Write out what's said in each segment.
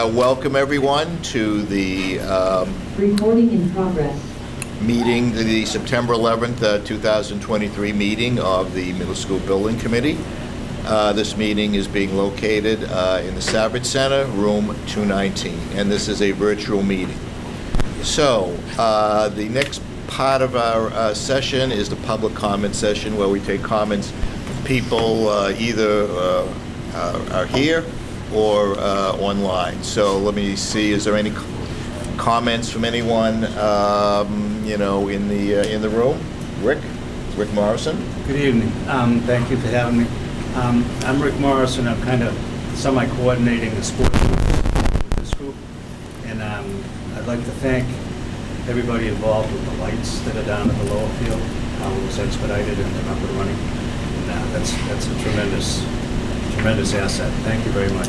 Welcome everyone to the Recording in progress. meeting, the September 11th, 2023 meeting of the Middle School Building Committee. This meeting is being located in the Savage Center, room 219, and this is a virtual meeting. So, the next part of our session is the public comment session, where we take comments from people either are here or online. So let me see, is there any comments from anyone, in the room? Rick Morrison? Good evening. Thank you for having me. I'm Rick Morrison. I'm kind of semi-coordinating the sports group with this group. And I'd like to thank everybody involved with the lights that are down at the lower field. It was expedited and they're up and running. And that's a tremendous asset. Thank you very much.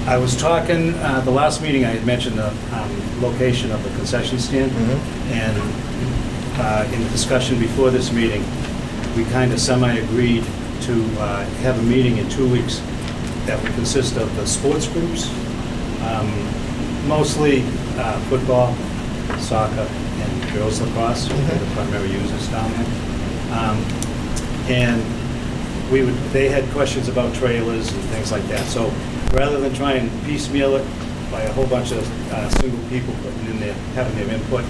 I was talking, the last meeting I had mentioned the location of the concession stand. Mm-hmm. And in the discussion before this meeting, we kind of semi-agreed to have a meeting in 2 weeks that would consist of the sports groups, mostly football, soccer, and girls lacrosse. They're the primary users down there. And they had questions about trailers and things like that. So rather than try and piecemeal it by a whole bunch of single people putting in there, having their input,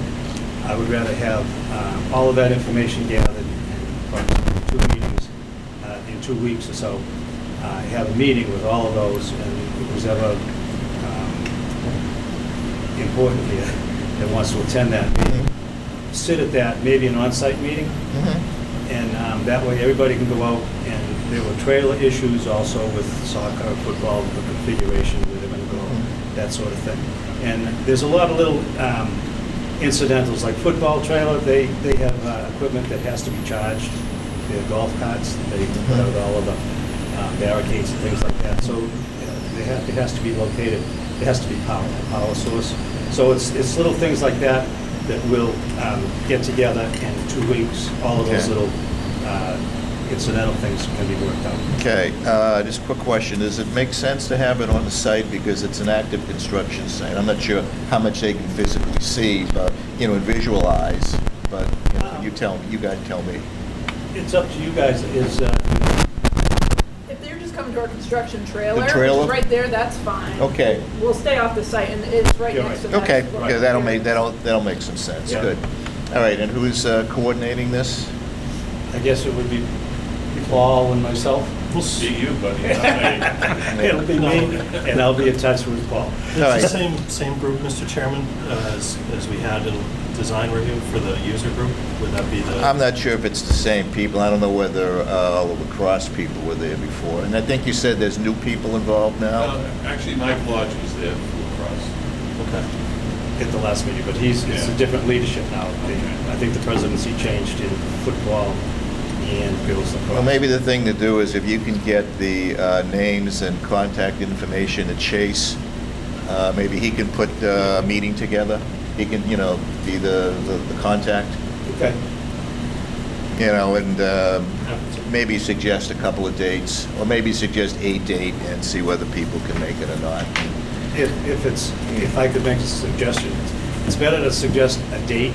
I would rather have all of that information gathered in approximately 2 meetings in 2 weeks or so. Have a meeting with all of those, and if it was ever important here that wants to attend that meeting, sit at that, maybe an on-site meeting, and that way everybody can go out. And there were trailer issues also with soccer, football, the configuration where they're going to go, that sort of thing. And there's a lot of little incidentals, like football trailer, they have equipment that has to be charged. They're golf carts, they put out all of the barricades and things like that. So it has to be located, it has to be a power source. So it's little things like that that we'll get together in 2 weeks. All of those little incidental things can be worked out. Okay, just a quick question. Does it make sense to have it on the site because it's an active construction site? I'm not sure how much they can physically see, but, and visualize, but you guys tell me. It's up to you guys. If they're just coming to our construction trailer, The trailer? which is right there, that's fine. Okay. We'll stay off the site, and it's right You're next right. to that. Okay, Right. yeah, that'll make some sense. Yeah. Good. All right, and who's coordinating this? I guess it would be Paul and myself. We'll see you, buddy. not me. It'll be me, and I'll be in touch with Paul. All It's right. the same group, Mr. Chairman, as we had in design review for the user group? Would that be the? I'm not sure if it's the same people. I don't know whether all the lacrosse people were there before. And I think you said there's new people involved now? Actually, Mike Lodge was there for lacrosse. Okay. At the last meeting, but it's a Yeah. different leadership now. I think the presidency changed in football and girls lacrosse. Well, maybe the thing to do is if you can get the names and contact information to Chase, maybe he can put a meeting together. He can, be the contact, Okay. and maybe suggest a couple of dates, or maybe suggest a date and see whether people can make it or not. If I could make a suggestion, it's better to suggest a date,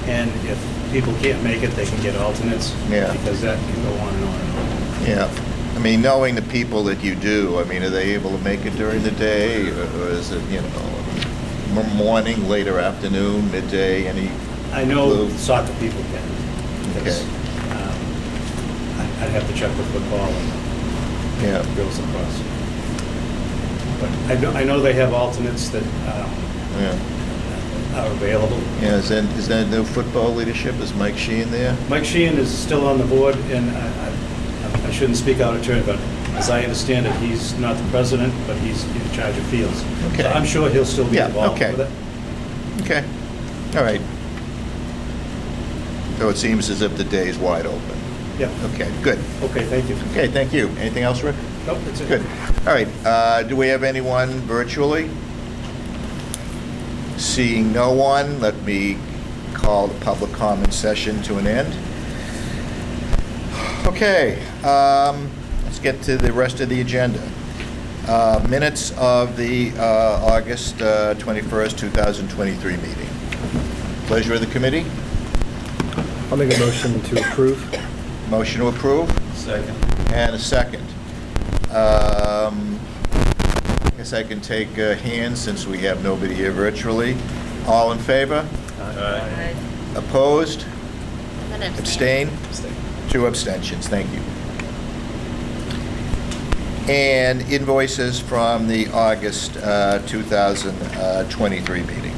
and if people can't make it, they can get alternates. Yeah. Because that can go on and on and on. Yeah. I mean, knowing the people that you do, are they able to make it during the day, or is it, morning, later afternoon, midday, any? I know clue? soccer people can. because, Okay. I'd have to check with football and Yeah. girls lacrosse. But I know they have alternates that Yeah. are available. Yeah, is that new football leadership? Is Mike Sheehan there? Mike Sheehan is still on the board, and I shouldn't speak out of turn, but as I understand it, he's not the president, but he's in charge of fields. Okay. So I'm sure he'll still be Yeah, involved okay. with it. Okay, all right. So it seems as if the day is wide open. Yeah. Okay, good. Okay, thank you. Okay, thank you. Anything else, Rick? Nope, that's it. Good. All right, do we have anyone virtually? Seeing no one, let me call the public comment session to an end. Okay, let's get to the rest of the agenda. Minutes of the August 21st, 2023 meeting. Pleasure of the committee. I'll make a motion to approve. Motion to approve, Second. and a second. I guess I can take hands since we have nobody here virtually. All in favor? Aye. Opposed? I'm gonna Abstain? 2 abstentions, thank you. And invoices from the August 2023 meeting.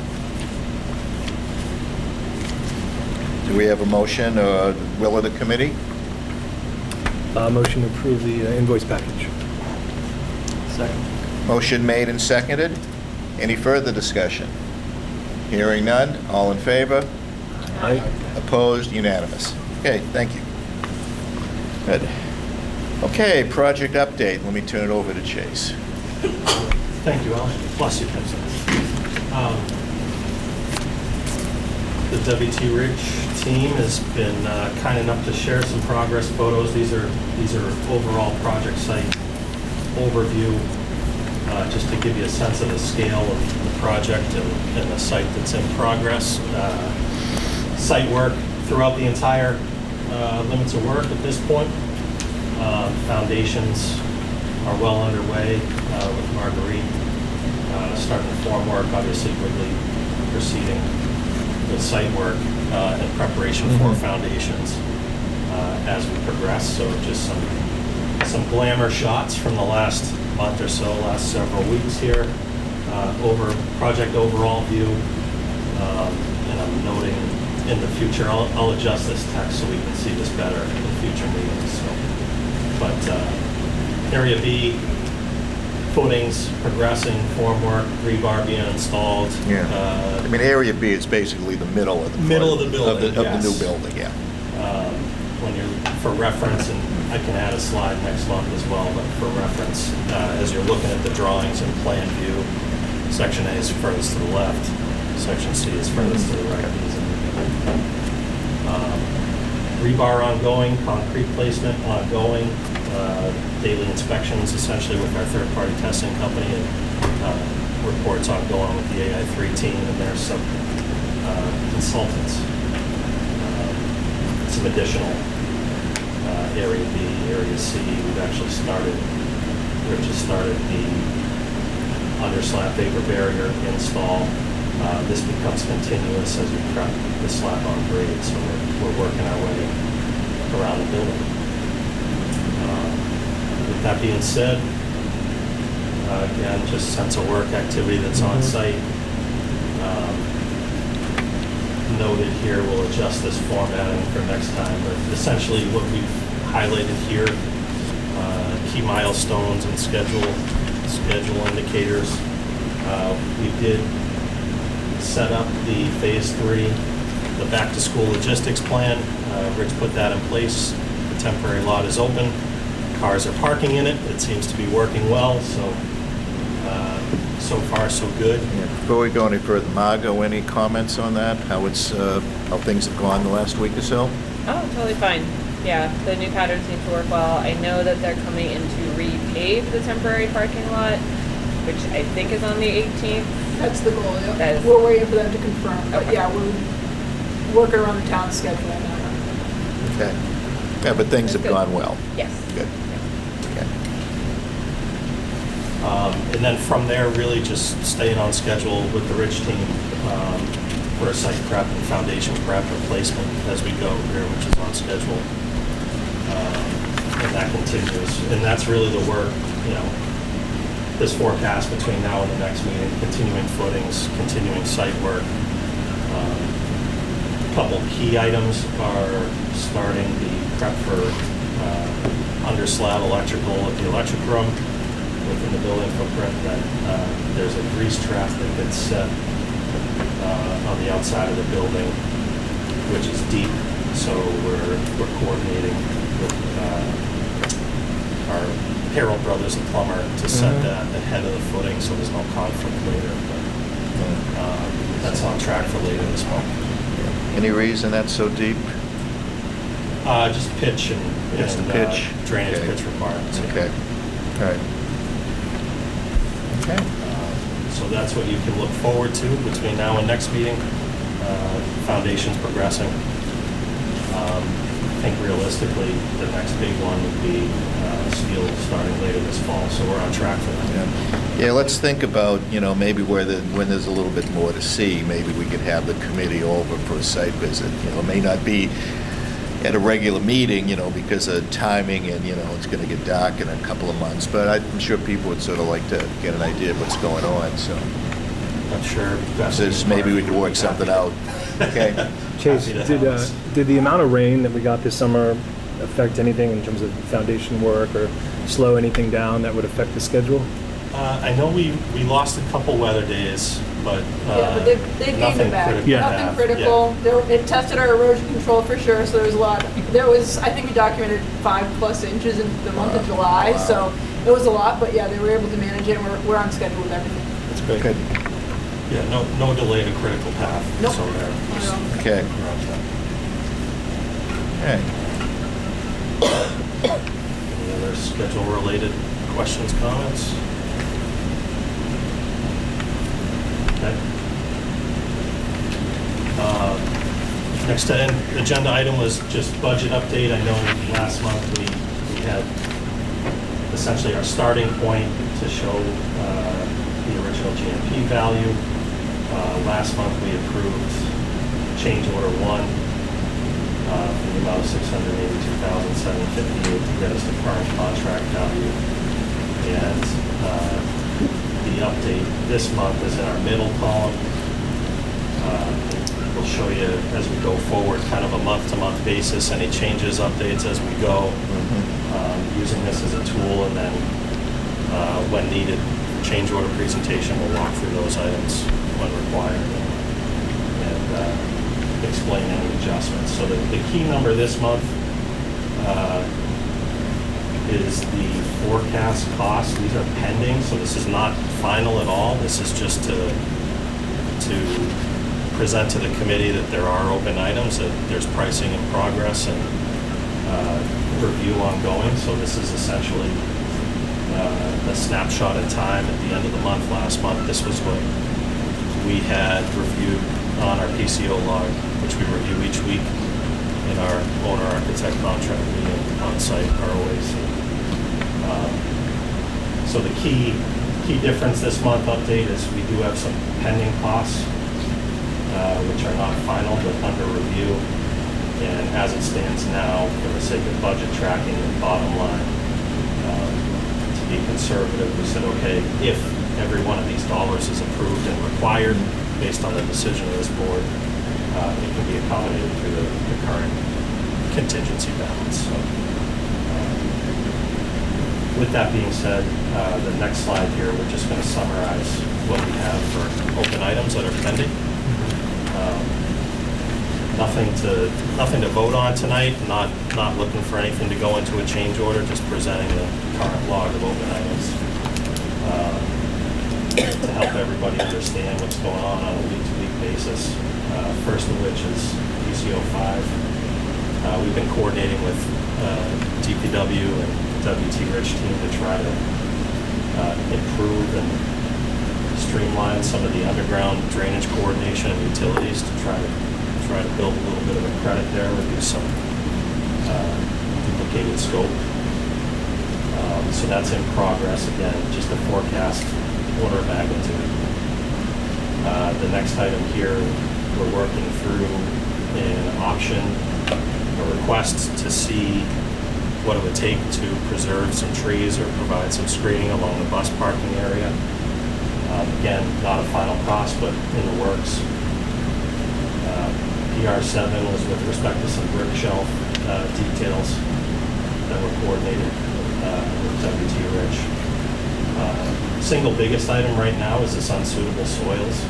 Do we have a motion or will of the committee? Motion to approve the invoice package. Second. Motion made and seconded. Any further discussion? Hearing none, all in favor? Aye. Opposed, unanimous. Okay, thank you. Good. Okay, project update. Let me turn it over to Chase. Thank you, Alan. Bless you, Vincent. The WT Ridge team has been kind enough to share some progress photos. These are overall project site overview, just to give you a sense of the scale of the project and the site that's in progress. Site work throughout the entire limits of work at this point. Foundations are well underway with Marguerite starting the form work, obviously Wiggly proceeding with site work in preparation for foundations as we progress. So just some glamour shots from the last month or so, last several weeks here. Over project overall view, and I'm noting in the future, I'll adjust this text so we can see this better in future meetings. So, but Area B, footings progressing, formwork, rebar being installed. I mean, Area B is basically the middle of the... Middle of the building, Of the yes. new building, yeah. When you're, for reference, and I can add a slide next month as well, but for reference, as you're looking at the drawings and plan view, Section A is furthest to the left, Section C is furthest to the right. Rebar ongoing, concrete placement ongoing, daily inspections essentially with our third-party testing company, and reports ongoing with the AI3 team and their sub consultants. Some additional Area B, Area C, we've actually started, Rich has started the underslab vapor barrier install. This becomes continuous as we prep the slab on grade, so we're working our way around the building. With that being said, again, just sense of work activity that's on site. Noted here, we'll adjust this formatting for next time, but essentially what we've highlighted here, key milestones and schedule indicators. We did set up the phase 3, the back to school logistics plan. Rich put that in place. The temporary lot is open. Cars are parking in it. It seems to be working well, so so far so good. Yeah. Before we go any further, Margo, any comments on that? How things have gone the last week or so? Oh, totally fine. Yeah, the new pattern seems to work well. I know that they're coming in to repave the temporary parking lot, which I think is on the 18th. That's the goal, yeah. That is- We're waiting for them to confirm, but Okay. yeah, we're working around the town schedule on that one. Okay. Yeah, but things have That's good. gone well. Yes. Good. Okay. And then from there, really just staying on schedule with the Rich team for a site prep and foundation prep replacement as we go here, which is on schedule. And that continues. And that's really the work, this forecast between now and the next meeting, continuing footings, continuing site work. A couple key items are starting the prep for under slab electrical at the electric room within the building footprint. That there's a grease trap that gets set on the outside of the building, which is deep. So we're coordinating with our Harold Brothers, the plumber, to set that ahead of the footing, so there's no conflict later. But that's on track for later this month. Any reason that's so deep? Just pitch and Just the pitch? drainage Okay. pitch requirements. Okay, all right. Okay. So that's what you can look forward to between now and next meeting. Foundation's progressing. I think realistically, the next big one would be steel starting later this fall, so we're on track for that. Yeah, let's think about, maybe when there's a little bit more to see, maybe we could have the committee over for a site visit. It may not be at a regular meeting, because of timing and, it's going to get dark in a couple of months, but I'm sure people would sort of like to get an idea of what's going on, so. I'm sure. Just maybe we could work something out. Okay. Chase, Happy to help. did the amount of rain that we got this summer affect anything in terms of foundation work or slow anything down that would affect the schedule? I know we lost a couple weather days, but Yeah, but they've gained nothing it back. critical. Yeah. Nothing critical. It tested our erosion control for sure, so there was a lot. There was, I think we documented 5+ inches in the month of July, so it was a lot, but yeah, they were able to manage it, and we're on schedule with everything. That's great. Good. Yeah, no delay to critical path. Nope. So there. Not at all. Okay. We're on track. Okay. Any other schedule-related questions, comments? Okay. Next agenda item was just budget update. I know last month we had essentially our starting point to show the original GMP value. Last month we approved change order 1 for the amount of $682,758 to get us the current contract value. And the update this month is in our middle column. We'll show you as we go forward, kind of a month-to-month basis, any changes, updates as we go, using this as a tool, and then when needed, change order presentation, we'll walk through those items when required and explain any adjustments. So the key number this month is the forecast cost. These are pending, so this is not final at all. This is just to present to the committee that there are open items, that there's pricing in progress and review ongoing. So this is essentially a snapshot in time at the end of the month. Last month, this was what we had reviewed on our PCO log, which we review each week in our owner-architect contract meeting on-site, our OAC. So the key difference this month update is we do have some pending costs, which are not final but under review. And as it stands now, for the sake of budget tracking and bottom line, to be conservative, we said, okay, if every one of these dollars is approved and required based on the decision of this board, it can be accommodated through the current contingency balance. So, with that being said, the next slide here, we're just going to summarize what we have for open items that are pending. Nothing to vote on tonight. Not looking for anything to go into a change order. Just presenting the current log of open items to help everybody understand what's going on a week-to-week basis. First of which is PCO 5. We've been coordinating with DPW and WT Rich team to try to improve and streamline some of the underground drainage coordination and utilities to try to build a little bit of a credit there, reduce some duplicated scope. So that's in progress. Again, just a forecast order of magnitude. The next item here, we're working through an option, a request to see what it would take to preserve some trees or provide some screening along the bus parking area. Again, not a final cost, but in the works. PR7 was with respect to some brick shelf details that were coordinated with WT Rich. Single biggest item right now is this unsuitable soils.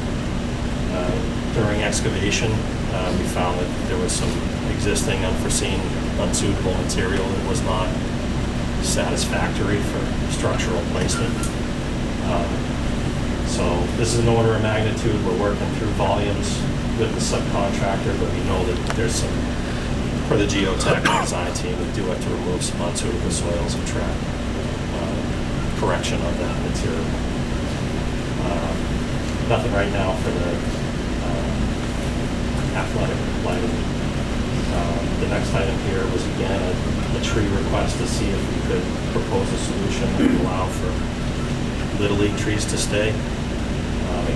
During excavation, we found that there was some existing unforeseen, unsuitable material that was not satisfactory for structural placement. So this is an order of magnitude. We're working through volumes with the subcontractor, but we know that there's some, for the geotech design team, we do have to remove some unsuitable soils and track correction of that material. Nothing right now for the athletic lighting. The next item here was again a tree request to see if we could propose a solution that would allow for Little League trees to stay.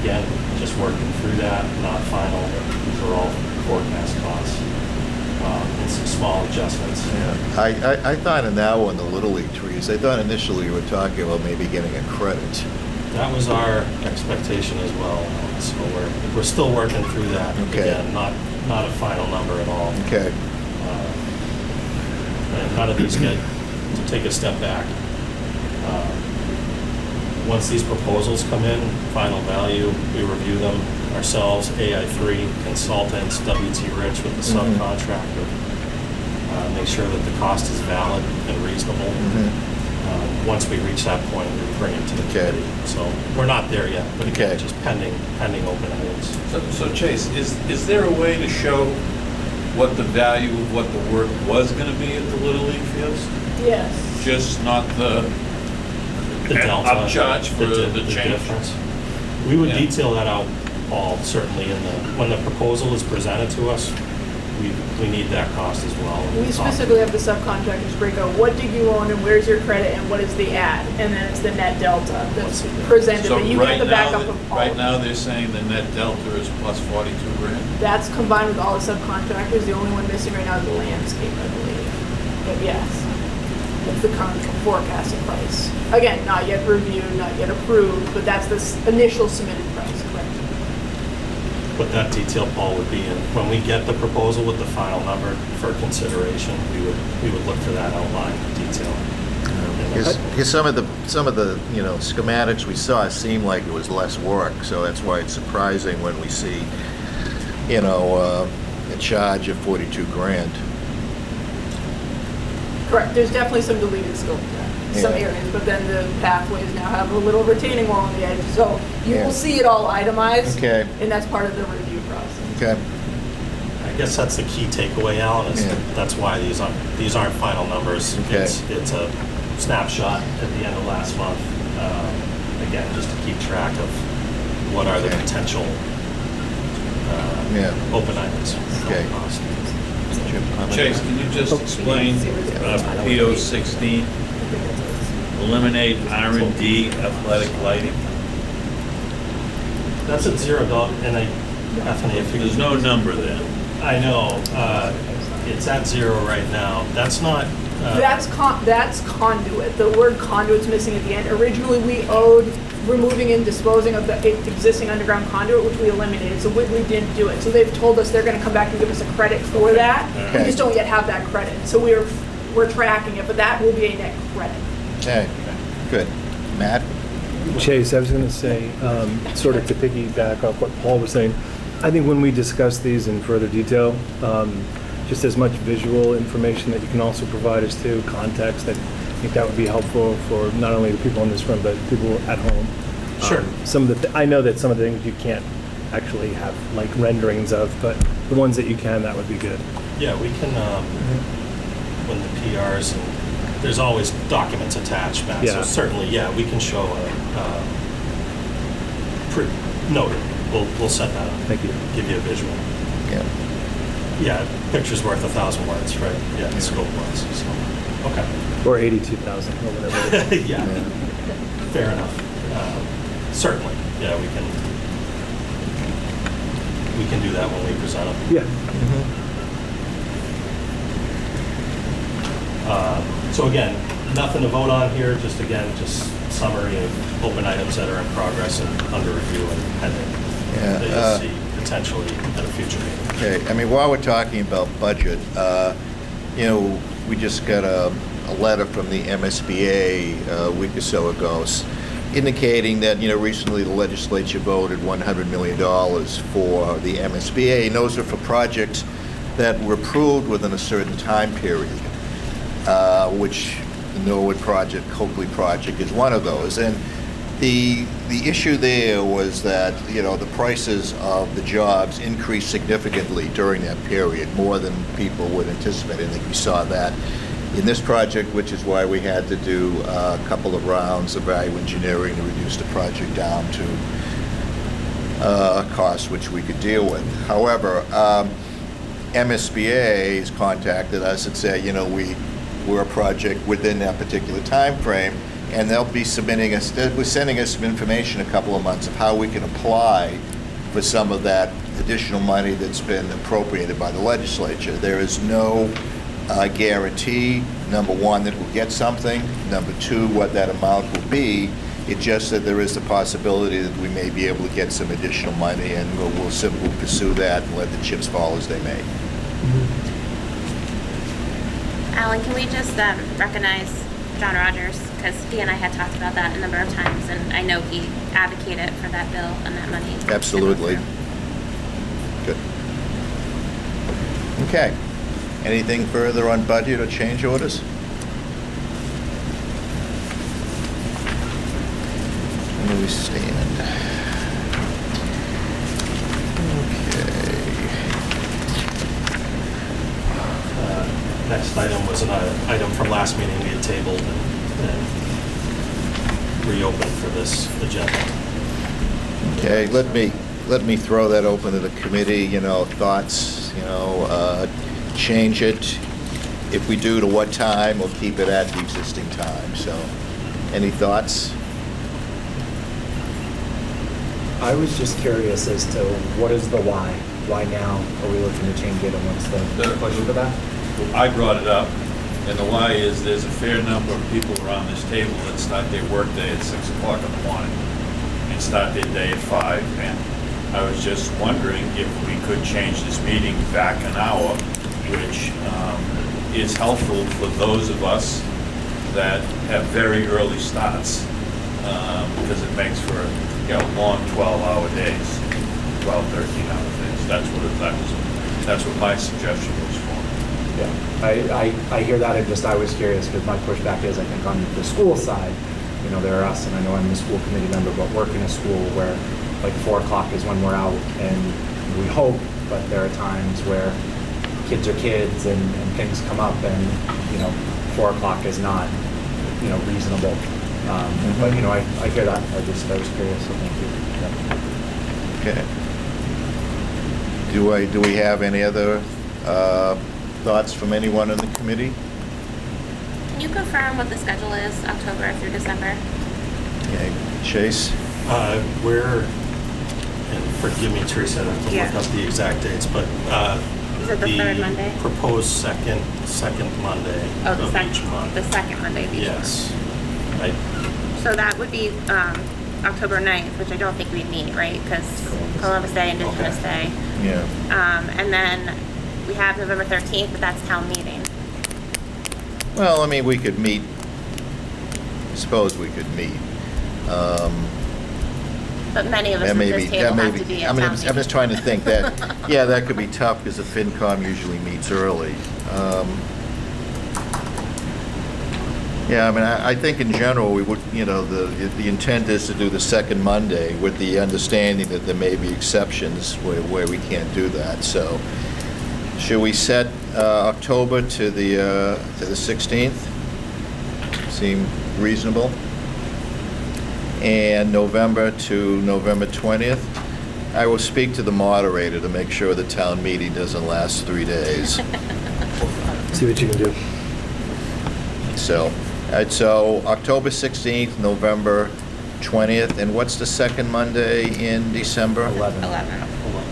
Again, just working through that, not final. These are all forecast costs and some small adjustments. Yeah. I thought in that one, the Little League trees, I thought initially you were talking about maybe getting a credit. That was our expectation as well. So we're still working through that. Okay. Again, not a final number at all. Okay. And none of these get, to take a step back, once these proposals come in, final value, we review them ourselves, AI3 consultants, WT Rich with the subcontractor, make sure that the cost is valid and reasonable. Once we reach that point, we bring it to the committee. So we're not there yet, but again, Okay. just pending open items. So Chase, is there a way to show what the value of what the work was gonna be at the Little League fields? Yes. Just not the The delta, upcharge for the change? difference. We would Yeah. detail that out, Paul, certainly when the proposal is presented to us, we need that cost as well. We specifically have the subcontractors break out, what did you own and where's your credit and what is the add? And then it's the net delta that's presented, So but you right get the now, backup of all. right now, they're saying the net delta is plus 42 grand. That's combined with all the subcontractors, the only one missing right now is the landscape, I believe. But yes, that's the current forecasted price. Again, not yet reviewed, not yet approved, but that's the initial submitted price, correct? What that detail, Paul, would be, and when we get the proposal with the final number for consideration, we would look for that outline detail. Because some of the schematics we saw seemed like it was less work, so that's why it's surprising when we see, a charge of 42 grand. Correct, there's definitely some deleted scope there, some Yeah. areas, but then the pathways now have a little retaining wall on the edge, so you Yeah. will see it all itemized. Okay. And that's part of the review process. Okay. I guess that's the key takeaway, Alan, is Yeah. that's why these aren't final numbers. Okay. It's a snapshot at the end of last month. Again, just to keep track of what are the Okay. potential Yeah. open items. Okay. Cost. Jim, comment? Chase, can you just explain PO 16, eliminate R&D athletic lighting? That's at $0, and Bethany, if you... There's no number there. I know, it's at 0 right now. That's not... That's conduit. The word conduit's missing at the end. Originally, we owed removing and disposing of the existing underground conduit, which we eliminated, so Whitley didn't do it. So they've told us they're gonna come back and give us a credit for that. We Okay. just don't yet have that credit, so we're tracking it, but that will be a net credit. Okay, good. Matt? Chase, I was going to say, sort of to piggyback off what Paul was saying, I think when we discuss these in further detail, just as much visual information that you can also provide us to, context, I think that would be helpful for not only the people in this room, but people at home. Sure. I know that some of the things you can't actually have like renderings of, but the ones that you can, that would be good. Yeah, we can, when the PRs, and there's always documents attached, Matt, so Yeah. certainly, yeah, we can show noted. We'll set that up. Thank you. Give you a visual. Yeah. Yeah, picture's worth 1,000 words, right? Yeah, the scope was, so, okay. Or 82,000 or whatever. Yeah, fair enough. Certainly, yeah, we can do that when we present them. Yeah. So again, nothing to vote on here, just summary of open items that are in progress and under review and pending. Yeah, That you'll see potentially at a future meeting. Okay, I mean, while we're talking about budget, we just got a letter from the MSBA a week or so ago indicating that, recently the legislature voted $100 million for the MSBA, and those are for projects that were approved within a certain time period, which the Norwood project, Coakley project is one of those. And the issue there was that, the prices of the jobs increased significantly during that period, more than people would anticipate. I think we saw that in this project, which is why we had to do a couple of rounds of value engineering to reduce the project down to a cost which we could deal with. However, MSBA has contacted us and said, we're a project within that particular time frame, and they'll be sending us some information a couple of months of how we can apply for some of that additional money that's been appropriated by the legislature. There is no guarantee, number one, that we'll get something, number two, what that amount will be. It's just that there is the possibility that we may be able to get some additional money, and we'll simply pursue that and let the chips fall as they may. Alan, can we just recognize John Rogers? Because he and I had talked about that a number of times, and I know he advocated for that bill and that money. Absolutely. Good. Okay. Anything further on budget or change orders? Where do we stand? Next item was an item from last meeting we had tabled and reopened for this agenda. Okay, let me throw that open to the committee, thoughts, change it. If we do, to what time, or keep it at the existing time. So, any thoughts? I was just curious as to what is the why? Why now are we looking to change it, and what's the push for that? I brought it up, and the why is there's a fair number of people around this table that start their workday at 6 o'clock in the morning and start their day at 5. And I was just wondering if we could change this meeting back an hour, which is helpful for those of us that have very early starts, because it makes for long 12-hour days, 12, 13-hour days. That's what my suggestion was for. Yeah, I hear that, and I was curious because my pushback is, I think, on the school side, there are us, and I know I'm the school committee member, but work in a school where like 4 o'clock is when we're out, and we hope, but there are times where kids are kids and things come up, and 4 o'clock is not reasonable. But I hear that. I was curious, so thank you. Okay. Do we have any other thoughts from anyone in the committee? Can you confirm what the schedule is, October through December? Okay, Chase? And forgive me, Teresa, I have to look up the exact dates, but Is it the third Monday? Proposed second Monday Oh, the of each month. The second Monday of each Yes. So that would be October 9th, which I don't think we'd meet, right? Because Columbus Day, Indigenous Day. Yeah. And then we have November 13th, but that's town meeting. Well, I mean, we could meet, I suppose we could meet. But many of us at this table have to be at I mean, town I'm meeting. just trying to think that, yeah, that could be tough because the FinCom usually meets early. Yeah, I mean, I think in general, we would, the intent is to do the second Monday with the understanding that there may be exceptions where we can't do that. So should we set October to the 16th? Seem reasonable? And November to November 20th? I will speak to the moderator to make sure the town meeting doesn't last 3 days. See what you can do. So, so October 16th, November 20th, and what's the second Monday in December? 11.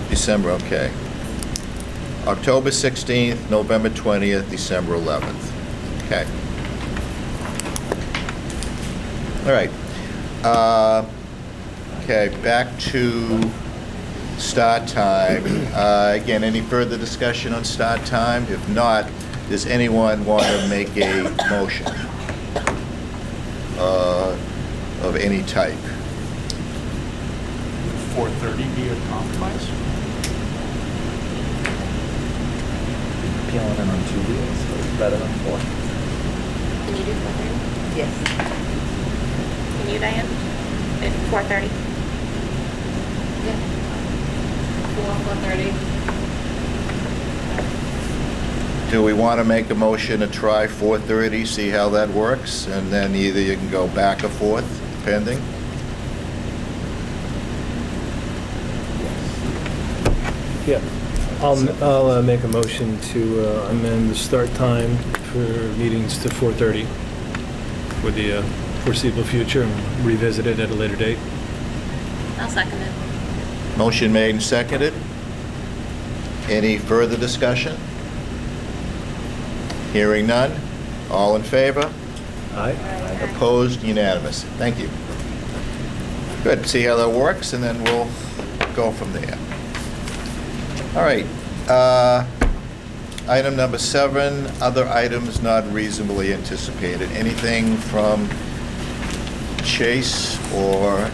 December, okay. October 16th, November 20th, December 11th. Okay. All right. Okay, back to start time. Again, any further discussion on start time? If not, does anyone want to make a motion of any type? 4:30 be a compromise? peeling in on 2 wheels, so it's better than 4. Can you do 4:30? Yes. Can you, Diane? At 4:30? Yeah. 4:30. Do we want to make a motion to try 4:30, see how that works? And then either you can go back or forth, depending. Yeah. I'll make a motion to amend the start time for meetings to 4:30 for the foreseeable future and revisit it at a later date. I'll second it. Motion made and seconded. Any further discussion? Hearing none. All in favor? Aye. Opposed? Unanimous. Thank you. Good. See how that works, and then we'll go from there. All right. Item number 7, other items not reasonably anticipated. Anything from Chase or,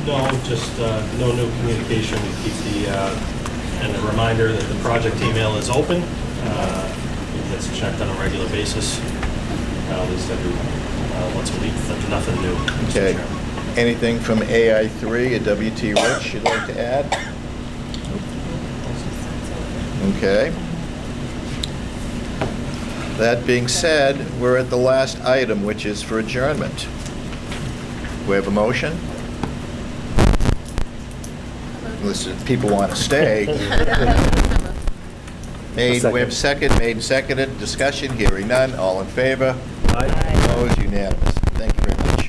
No, just no new communication. We keep and a reminder that the project email is open. It gets checked on a regular basis, at least once a week, but nothing new. Mr. okay, Chairman. anything from AI3 or WT Rich you'd like to add? Okay. That being said, we're at the last item, which is for adjournment. We have a motion? Unless people want to stay. Made, we have second, made and seconded, discussion, hearing none, all in favor? Aye. Opposed, unanimous. Thank you very much.